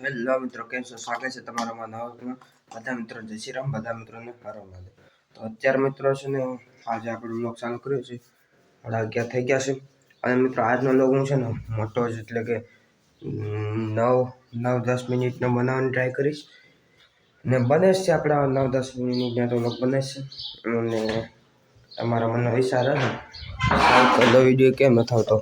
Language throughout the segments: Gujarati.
હેલો મિત્રો, કેમ છો? સ્વાગત છે તમારામાં નવા બધા મિત્રો જય શ્રી રામ, બધા મિત્રોને હર મહાદેવ. તો અત્યારે મિત્રો છે ને આજે આપણે વ્લોગ ચાલુ કર્યો છે, 11:30 થઈ ગયા છે. અને મિત્રો આજનો વ્લોગ હું છે ને મોટો જ એટલે કે 9-10 મિનિટનો બનાવવાની ટ્રાય કરીશ. ને બને છે આપણા 9-10 મિનિટના તો વ્લોગ બને છે. અને તમારા મનનો વિચાર હશે સાયકલનો વિડીયો કેમ નથી આવતો,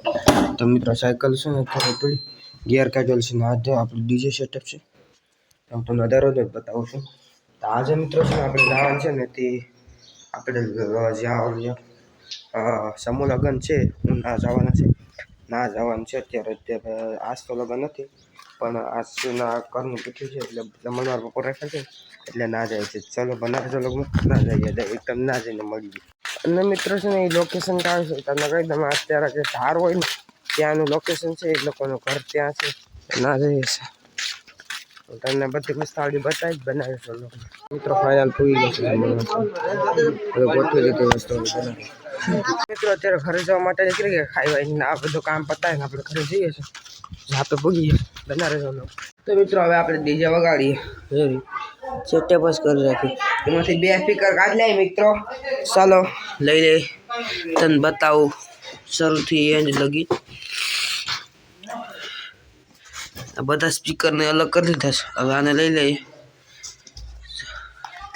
તો મિત્રો સાયકલ છે ને ખબર પડી ગિયર કાઢેલ છે ને આજે આપણું ડીજે સેટઅપ છે. હું તમને દરરોજ જ બતાવું છું. તો આજે મિત્રો છે ને આપણે જવાનું છે ને તે આપણે જ્યાં સમૂહ લગ્ન છે હું ના જવાના છે અત્યારે આજ તો લગ્ન નથી પણ આજના ઘરનું પૂછ્યું છે એટલે જમણવાર બપોર રાખે છે એટલે ના જાય છે. ચલો બનારસ લગ્ન ના જઈએ એકદમ ના જઈને મળીએ. અને મિત્રો છે ને એ લોકેશન કાઢ છે તમને કહી દઉં અત્યારે જે ધાર હોય ને ત્યાંનું લોકેશન છે એ લોકોનું ઘર ત્યાં છે ના જઈએ છે તમને બધી વિસ્તાર બતાવી જ બનાવીશ. મિત્રો ફાઇનલ પૂરી ગયો છે ગોઠવી લીધી વસ્તુ મિત્રો અત્યારે ઘરે જવા માટે નીકળી ગયા ખાઈ આ બધું કામ પતાય ને આપણે ઘરે જઈએ છીએ આપણે ભૂગીએ બનારસ. તો મિત્રો હવે આપણે ડીજે વગાડીએ સેટઅપ જ કરી રાખી એમાંથી 2 સ્પીકર કાઢી લે મિત્રો. ચાલો લઈ લે તને બતાવું શરૂથી એન્ડ લગી આ બધા સ્પીકરને અલગ કરી દીધા છે. હવે આને લઈ લઈએ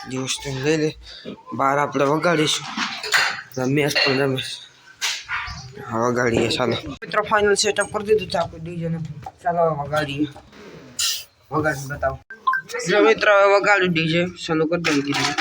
જે વસ્તુ લઈ લે બહાર આપણે વગાડીશું રમેશ પણ રમેશ વગાડીએ. ચાલો મિત્રો ફાઇનલ સેટઅપ કરી દીધું છે આપણે ડીજેને. ચાલો વગાડીએ વગાડી બતાવો જો મિત્રો હવે વગાડ્યું ડીજે ચાલુ કરી દઉં કીધું.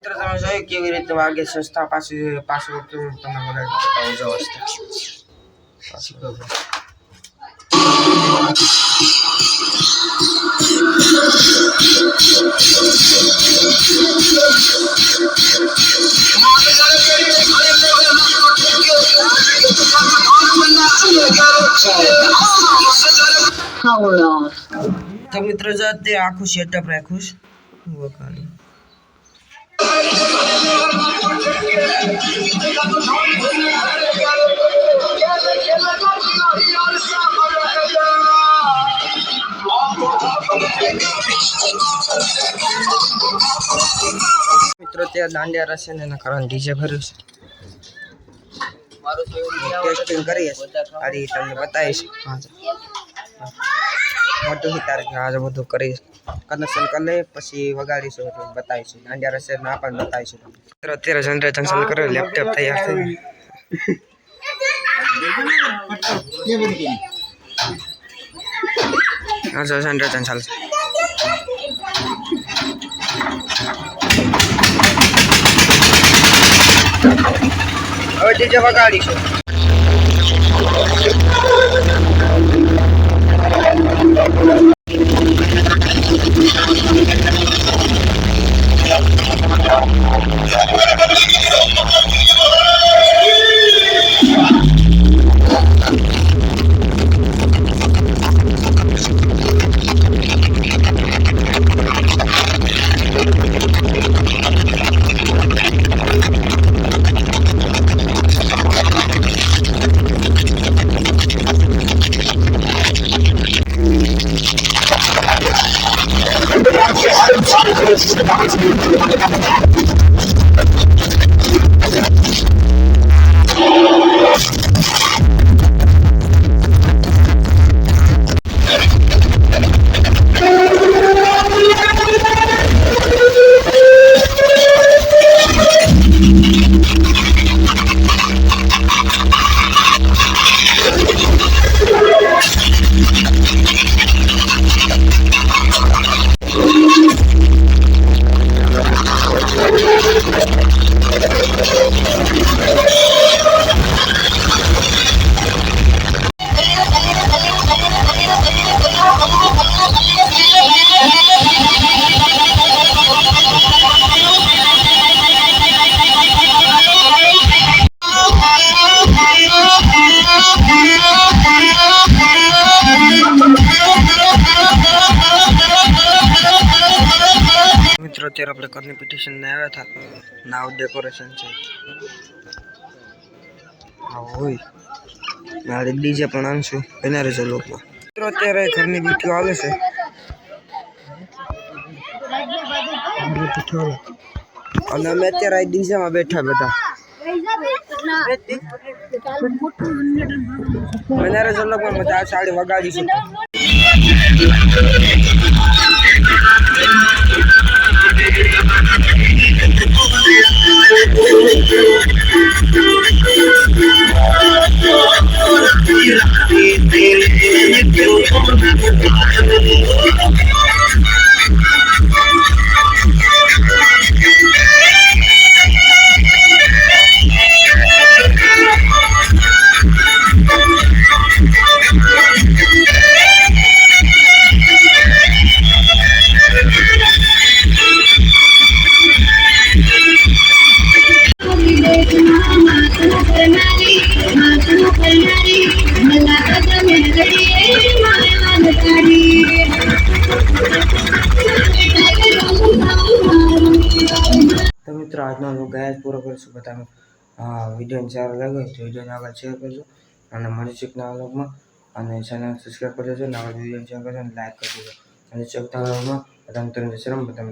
તમે જોયું કેવી રીતે વાગે સસ્તા પાછું તમે વગાડી જો તો મિત્રો જો તે આખું સેટઅપ રાખ્યું છે વગાડી. મિત્રો ત્યાં દાંડિયા રસે ને એના કારણે ડીજે ભર્યું છે. ટેસ્ટિંગ કરીએ આડી તમને બતાવીશ મોટું તારે આજે બધું કરીશ કનેક્શન કરી લે પછી વગાડીશું બતાવીશું દાંડિયા રસે ના પણ બતાવીશું. અત્યારે જનરેશન ચાલુ કરે લેપટોપ તૈયાર થઈ હા જો જનરેશન ચાલશે. હવે ડીજે વગાડીશું. અત્યારે આપણે ઘરની પિટિશનને આવ્યા હતા નાવ ડેકોરેશન છે હા હોય મારે ડીજે પણ આનશું એના રહેશે લોકમાં મિત્રો અત્યારે ઘરની બીટીઓ આવે છે અને અમે અત્યારે ડીજેમાં બેઠા બધા મને લોકમાં મજા આ સાડી વગાડીશું તો મિત્રો આજનો ગાય પૂરો કરીશું બધાનો વિડીયો સારો લાગ્યો તો વિડીયોને આગળ શેર કરજો અને મળીશું એક નવા વ્લોગમાં અને ચેનલ સબસ્ક્રાઈબ કરી દેજો નવા વિડીયો શેર કરજો અને લાઈક કરી દેજો અને ચોકતા વ્લોગમાં બધા મિત્રોને શરમ બધા